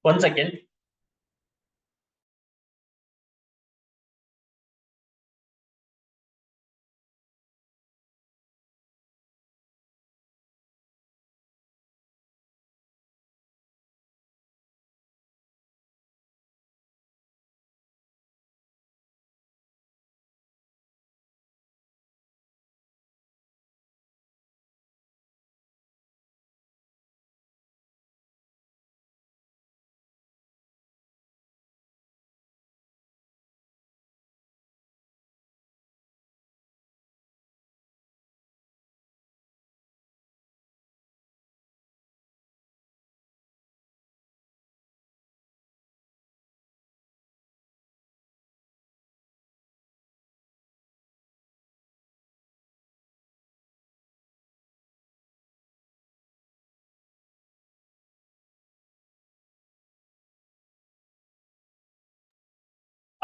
1 second.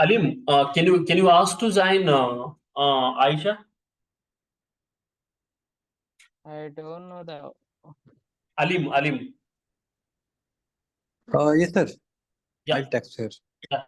Alim, can you ask to join Aisha? I don't know the. Alim. Yes, sir. Yeah. I'll text her. Yeah.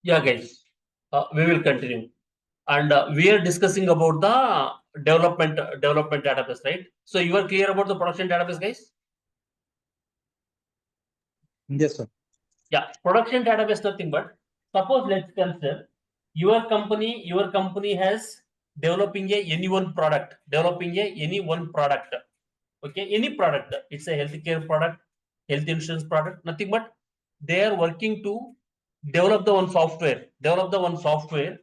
Yeah, guys. We will continue. And we are discussing about the development database, right? So you are clear about the production database, guys? Yes, sir. Yeah, production database nothing but, suppose let's consider your company has developing any one product, okay, any product. It's a healthcare product, health insurance product, nothing but they are working to develop the one software.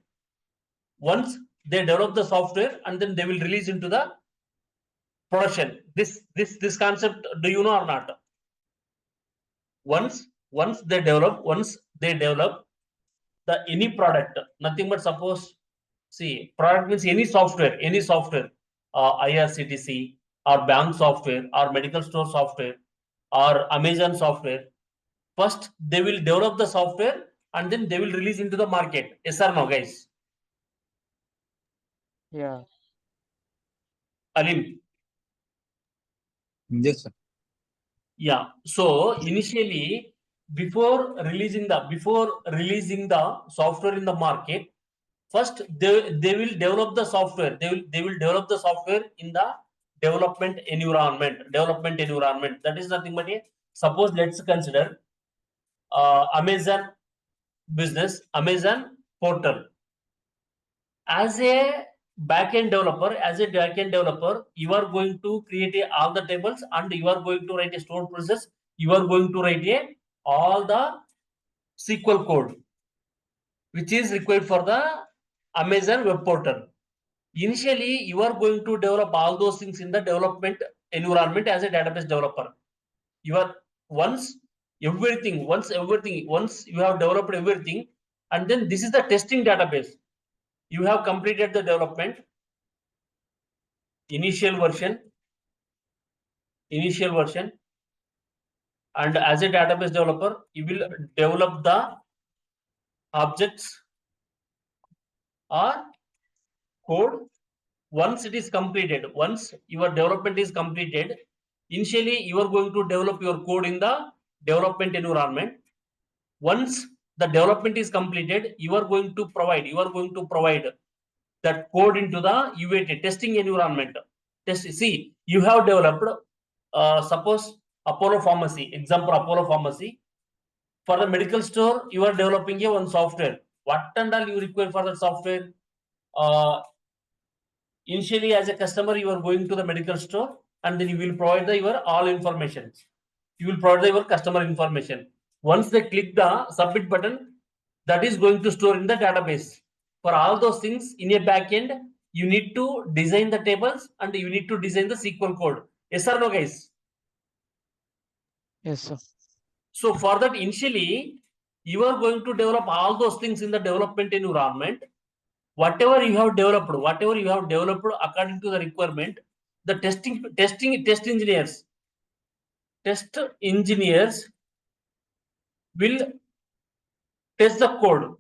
Once they develop the software and then they will release into the production. This concept, do you know or not? Once they develop the any product, nothing but, suppose, see, product means any software, IRCTC or bank software or medical store software or Amazon software. First they will develop the software and then they will release into the market. Yes or no, guys? Yeah. Alim? Yes, sir. Yeah. So initially, before releasing the software in the market, first they will develop the software. They will develop the software in the development environment. That is nothing but a, suppose let's consider Amazon business, Amazon portal. As a backend developer, you are going to create all the tables and you are going to write a stored process. You are going to write all the SQL code which is required for the Amazon web portal. Initially, you are going to develop all those things in the development environment as a database developer. You are once you have developed everything, and then this is the testing database. You have completed the development, initial version, and as a database developer, you will develop the objects or code. Once it is completed, once your development is completed, initially you are going to develop your code in the development environment. Once the development is completed, you are going to provide that code into the UAT testing environment. See, you have developed suppose Apollo Pharmacy, example Apollo Pharmacy. For the medical store, you are developing a one software. What and all you require for that software? Initially, as a customer, you are going to the medical store, and then you will provide your all information. You will provide your customer information. Once they click the submit button, that is going to store in the database. For all those things in a backend, you need to design the tables and you need to design the SQL code. Yes or no, guys? Yes, sir. So for that, initially, you are going to develop all those things in the development environment. Whatever you have developed according to the requirement, the test engineers will test the code.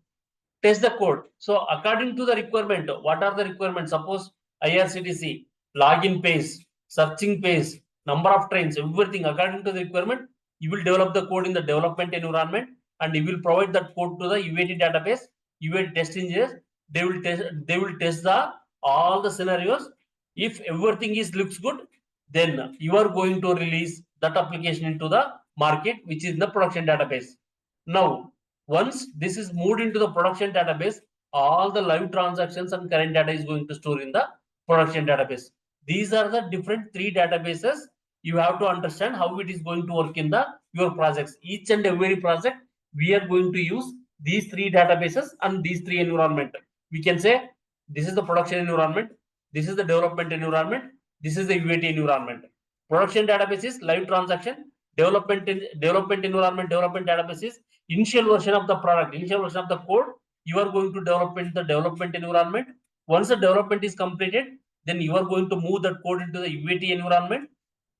So according to the requirement, what are the requirements? Suppose IRCTC, login page, searching page, number of trains, everything according to the requirement, you will develop the code in the development environment and you will provide that code to the UAT database. UAT test engineers, they will test the all the scenarios. If everything looks good, then you are going to release that application into the market, which is in the production database. Now, once this is moved into the production database, all the live transactions and current data is going to store in the production database. These are the different three databases. You have to understand how it is going to work in your projects. Each and every project, we are going to use these three databases and these three environment. We can say this is the production environment, this is the development environment, this is the UAT environment. Production database is live transaction, development environment, development database is initial version of the product, initial version of the code. You are going to develop in the development environment. Once the development is completed, then you are going to move that code into the UAT environment.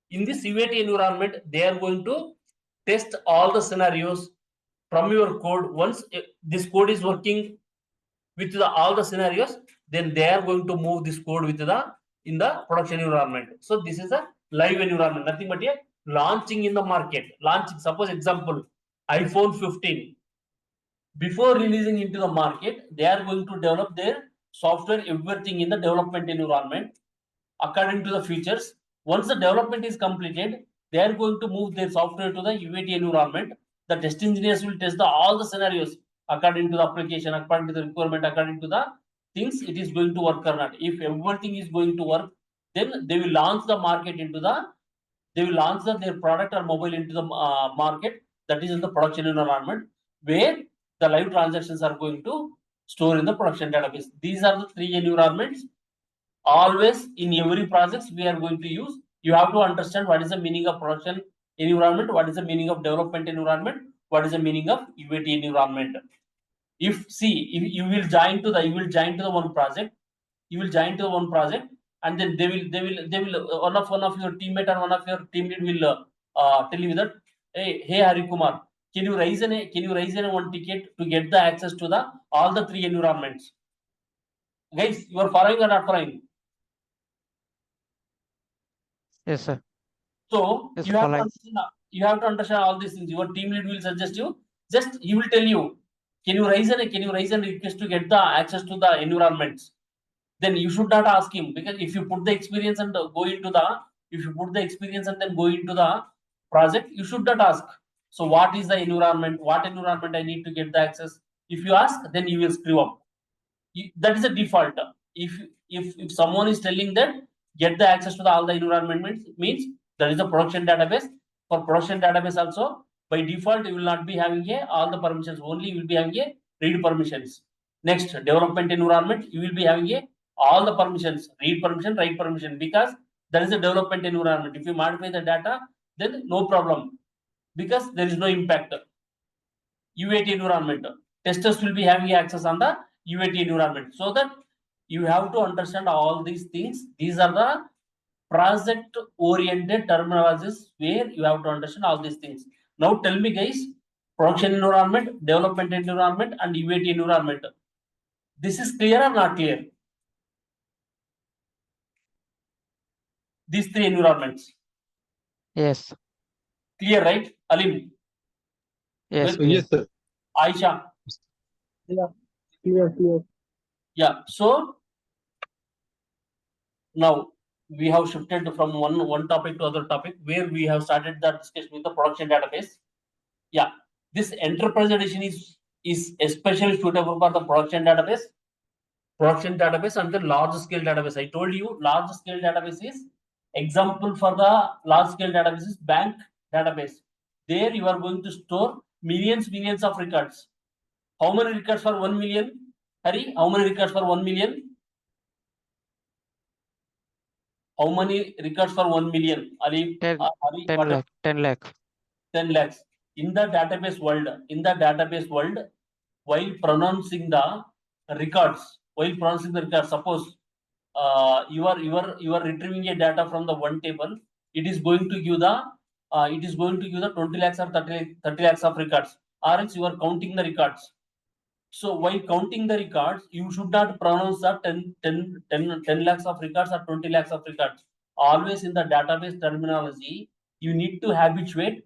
In this UAT environment, they are going to test all the scenarios from your code. Once this code is working with all the scenarios, then they are going to move this code with in the production environment. So this is a live environment, nothing but a launching in the market. Launching, suppose example, iPhone 15. Before releasing into the market, they are going to develop their software, everything in the development environment according to the features. Once the development is completed, they are going to move their software to the UAT environment. The test engineers will test all the scenarios according to the application, according to the requirement, according to the things it is going to work or not. If everything is going to work, then they will launch the market into their product or mobile into the market. That is in the production environment where the live transactions are going to store in the production database. These are the three environments. Always in every project we are going to use. You have to understand what is the meaning of production environment, what is the meaning of development environment, what is the meaning of UAT environment. If you will join to the one project, and then they will one of your teammate or one of your team lead will tell you that, hey Hari Kumar, can you raise one ticket to get the access to the all the three environments? Guys, you are following or not following? Yes, sir. So Yes, you have following. you have to understand all these things. Your team lead will suggest you. Just he will tell you, can you raise a request to get the access to the environments? Then you should not ask him, because if you put the experience and go into the project, you should not ask. So what is the environment? What environment I need to get the access? If you ask, then you will screw up. That is a default. If someone is telling that get the access to all the environment means there is a production database. For production database also, by default you will not be having all the permissions, only you will be having read permissions. Next, development environment, you will be having all the permissions, read permission, write permission, because that is a development environment. If you modify the data, then no problem, because there is no impact. UAT environment, testers will be having access on the UAT environment. So that you have to understand all these things. These are the project oriented terminologies where you have to understand all these things. Now tell me guys, production environment, development environment, and UAT environment. This is clear or not clear? These three environments. Yes. Clear, right? Alim? Yes. With Yes, sir. Aisha? Yeah, clear. Yeah. So now we have shifted from one topic to other topic, where we have started the discussion with the production database. Yeah. This enterprise edition is especially suitable for the production database and the large scale database. I told you large scale database is example for the large scale database is bank database. There you are going to store millions of records. How many records for 1 million? Hari, how many records for 1 million? How many records for 1 million? Ali, 10 Hari, 10 what? lakh. 10 lakh. 10 lakhs. In the database world, while pronouncing the records, suppose you are retrieving a data from the one table, it is going to give the 20 lakhs or 30 lakhs of records, or else you are counting the records. So while counting the records, you should not pronounce the 10 lakhs of records or 20 lakhs of records. Always in the database terminology, you need to habituate.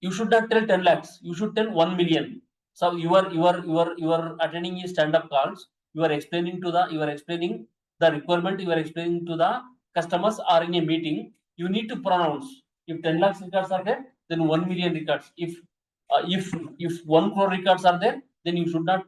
You should not tell 10 lakhs. You should tell 1 million. So you are attending a stand-up calls. You are explaining the requirement. You are explaining to the customers, or in a meeting. You need to pronounce. If 10 lakhs records are there, then 1 million records. If 1 crore records are there, then you should not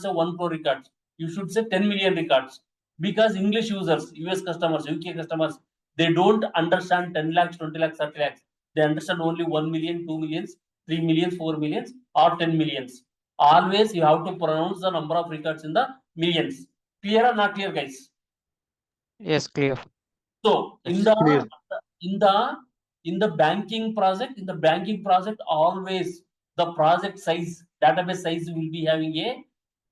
say 1 crore records. You should say 10 million records, because English users, US customers, UK customers, they don't understand 10 lakhs, 20 lakhs, 30 lakhs. They understand only 1 million, 2 millions, 3 millions, 4 millions, or 10 millions. Always you have to pronounce the number of records in the millions. Clear or not clear, guys? Yes, clear. So Yes, clear. in the banking project, always the project size, database size will be having a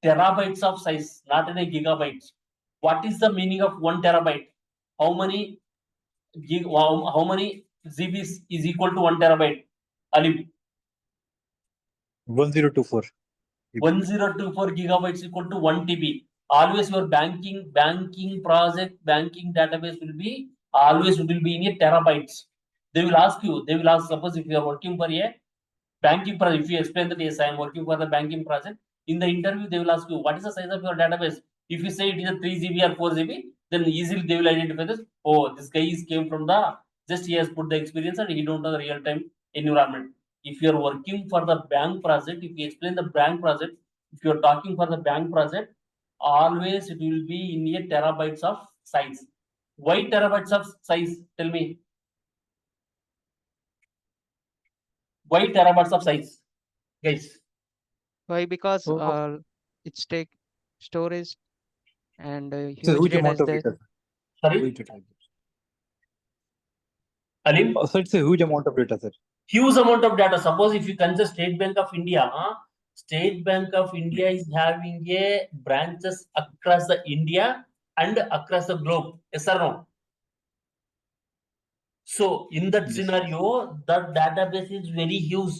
terabytes of size, not in a gigabytes. What is the meaning of 1 terabyte? How many how many GBs is equal to 1 terabyte? Ali, 1024. 1024 gigabytes equal to 1 TB. Always your banking project, banking database will be in a terabytes. They will ask, suppose if you are working for a banking project, if you explain that yes, I am working for the banking project, in the interview they will ask you what is the size of your database. If you say it is a 3 GB or 4 GB, then easily they will identify this. Oh, this guy came from he has put the experience and he don't know the real time environment. If you are working for the bank project, if you explain the bank project, if you are talking for the bank project, always it will be in a terabytes of size. Why terabytes of size? Tell me. Why terabytes of size, guys? Why? Because Oh, it's take storage and it's a huge huge data amount is of there. data. Sorry, Huge data. Alim? So it's a huge amount of data, sir. Huge amount of data. Suppose if you consider State Bank of India, State Bank of India is having a branches across the India and across the globe. Yes or no? So in that Yes. scenario, the database is very huge.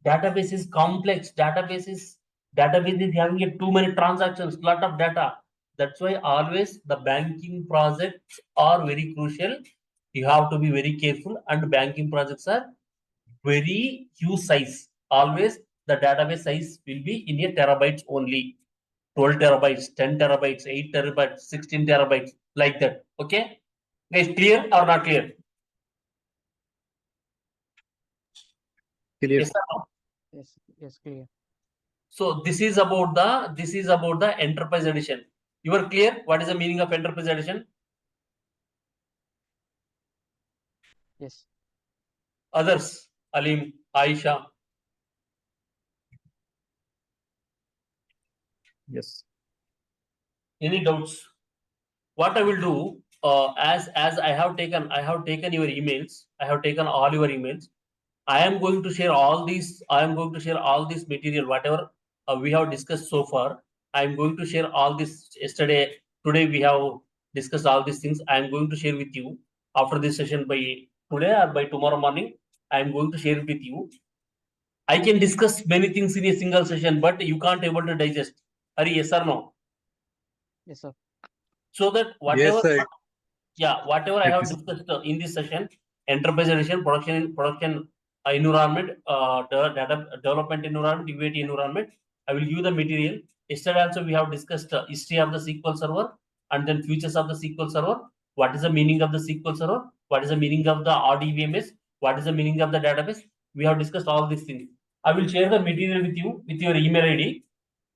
Database is complex. Database is having a too many transactions, lot of data. That's why always the banking projects are very crucial. You have to be very careful, and banking projects are very huge size. Always the database size will be in a terabytes only. 12 terabytes, 10 terabytes, 8 terabytes, 16 terabytes, like that. Okay? Guys, clear or not clear? Clear. Yes or no? Yes, clear. So this is about the enterprise edition. You are clear? What is the meaning of enterprise edition? Yes. Others, Alim, Aisha. Yes. Any doubts? what I will do, as I have taken your emails, I have taken all your emails. I am going to share all these. I am going to share all this material, whatever we have discussed so far. I am going to share all this yesterday. Today we have discussed all these things. I am going to share with you after this session by today or by tomorrow morning. I am going to share it with you. I can discuss many things in a single session, but you can't able to digest. Hari, yes or no? Yes, sir. So that Yes, sir. whatever I It have is. discussed in this session, enterprise edition, production environment, data development environment, UAT environment, I will give the material. Yesterday also we have discussed history of the SQL Server and then futures of the SQL Server. What is the meaning of the SQL Server? What is the meaning of the RDBMS? What is the meaning of the database? We have discussed all these things. I will share the material with you with your email ID.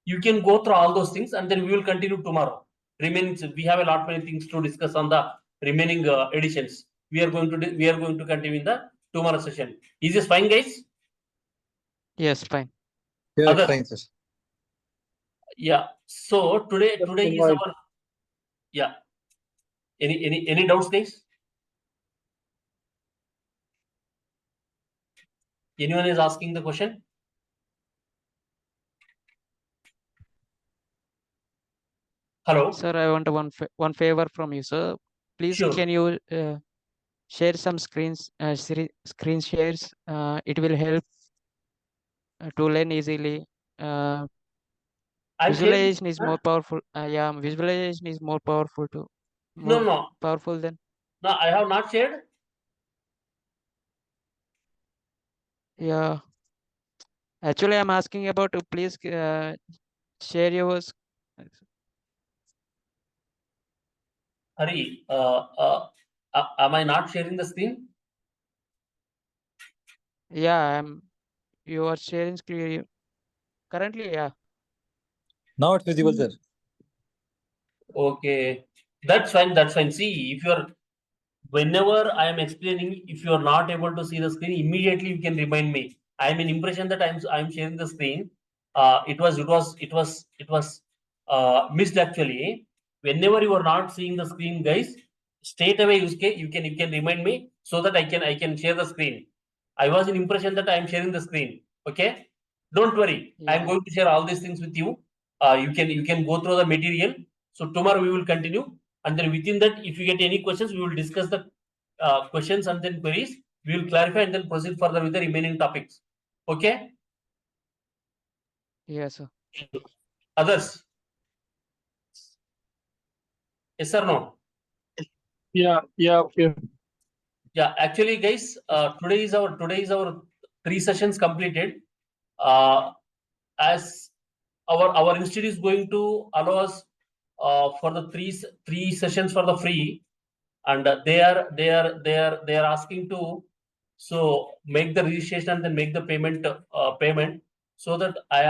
You can go through all those things and then we will continue tomorrow. Remaining, we have a lot many things to discuss on the remaining editions. We are going to continue in the tomorrow session. Is this fine, guys? Yes, fine. Yeah, Others? fine, sir. Yeah. So today That's is right. our, yeah. Any doubts, guys? Anyone is asking the question? Hello. Sir, I want one favor from you, sir. Please, Sure. can you share some screen shares? It will help to learn easily. I'm sharing. Visualization is more powerful. Yeah, visualization is more powerful too. No, More no, powerful than. no. I have not shared. Yeah. Actually, I'm asking about please share yours. Hari, am I not sharing the screen? Yeah, you are sharing screen. Currently, yeah. Now it's visible, sir. Okay, that's fine. That's fine. See, if you're whenever I am explaining, if you are not able to see the screen, immediately you can remind me. I am in impression that I'm sharing the screen. It was missed actually. Whenever you are not seeing the screen, guys, straight away you can remind me so that I can share the screen. I was in impression that I am sharing the screen. Okay, don't worry. I am Yeah. going to share all these things with you. You can go through the material. So tomorrow we will continue, and then within that, if you get any questions, we will discuss the questions and then queries. We will clarify and then proceed further with the remaining topics. Okay. Yes, sir. Others? Yes or no? Yeah, okay. Yeah. Actually, guys, today is our 3 sessions completed. Uh, as our institute is going to allow us for the three sessions for the free, and they are asking to make the registration and then make the payment, so that I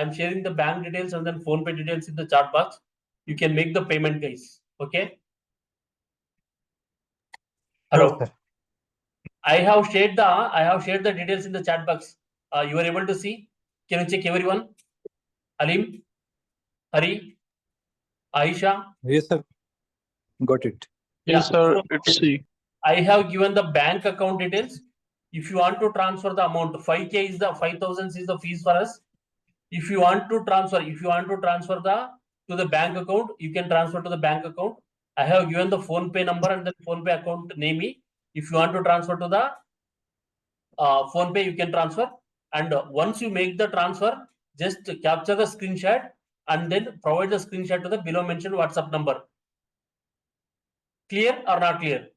am sharing the bank details and then phone pay details in the chat box. You can make the payment, guys. Okay. Sure, Hello. sir. I have shared the details in the chat box. You are able to see. Can you check everyone? Alim, Hari, Aisha. Yes, sir. Got it. Yes, Yeah. sir. So It's C. I have given the bank account details. If you want to transfer the amount, 5K is the 5,000 is the fees for us. If you want to transfer the to the bank account, you can transfer to the bank account. I have given the phone pay number and the phone pay account name. If you want to transfer to the phone pay, you can transfer. And once you make the transfer, just capture the screenshot and then provide the screenshot to the below mentioned WhatsApp number. Clear or not clear?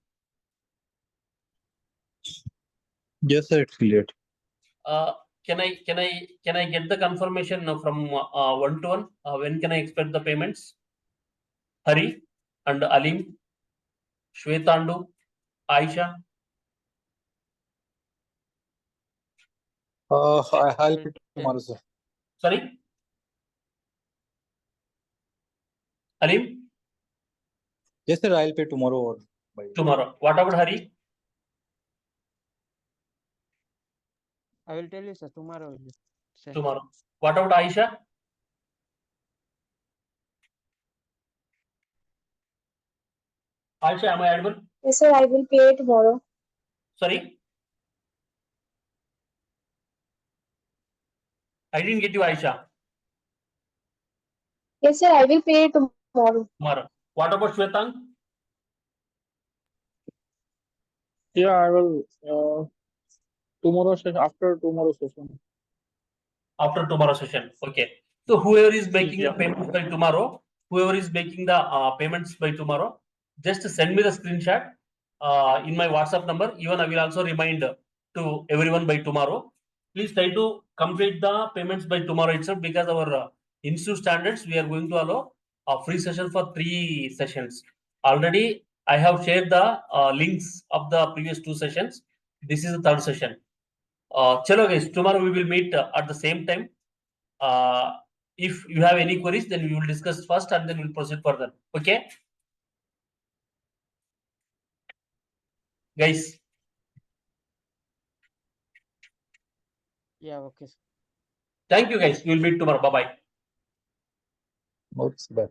Yes, sir. It's clear. Uh, can I get the confirmation from one to one? When can I expect the payments? Hari and Alim, Shwetandu, Aisha. I'll Will pay tell tomorrow, you. sir. Sorry, Alim, Yes, sir. I'll pay tomorrow or by. tomorrow. What about Hari? I will tell you, sir. Tomorrow. Sir. Tomorrow. What about Aisha? Aisha, am I audible? Yes, sir, I will pay tomorrow. Sorry? I didn't get you, Aisha. Yes, sir, I will pay tomorrow. Tomorrow. What about Shwetang? Yeah, I will tomorrow session, after tomorrow session. After tomorrow session. Okay. So whoever is making Yeah. the payments by tomorrow, whoever is making the payments by tomorrow, just send me the screenshot in my WhatsApp number. Even I will also remind to everyone by tomorrow. Please try to complete the payments by tomorrow itself, because our institute standards, we are going to allow a free session for 3 sessions. Already I have shared the links of the previous 2 sessions. This is the 3rd session. Chalo guys, tomorrow we will meet at the same time. If you have any queries, then we will discuss first and then we'll proceed further. Okay, guys. Yeah, okay, sir. Thank you, guys. We will meet tomorrow. Bye bye. Notes back.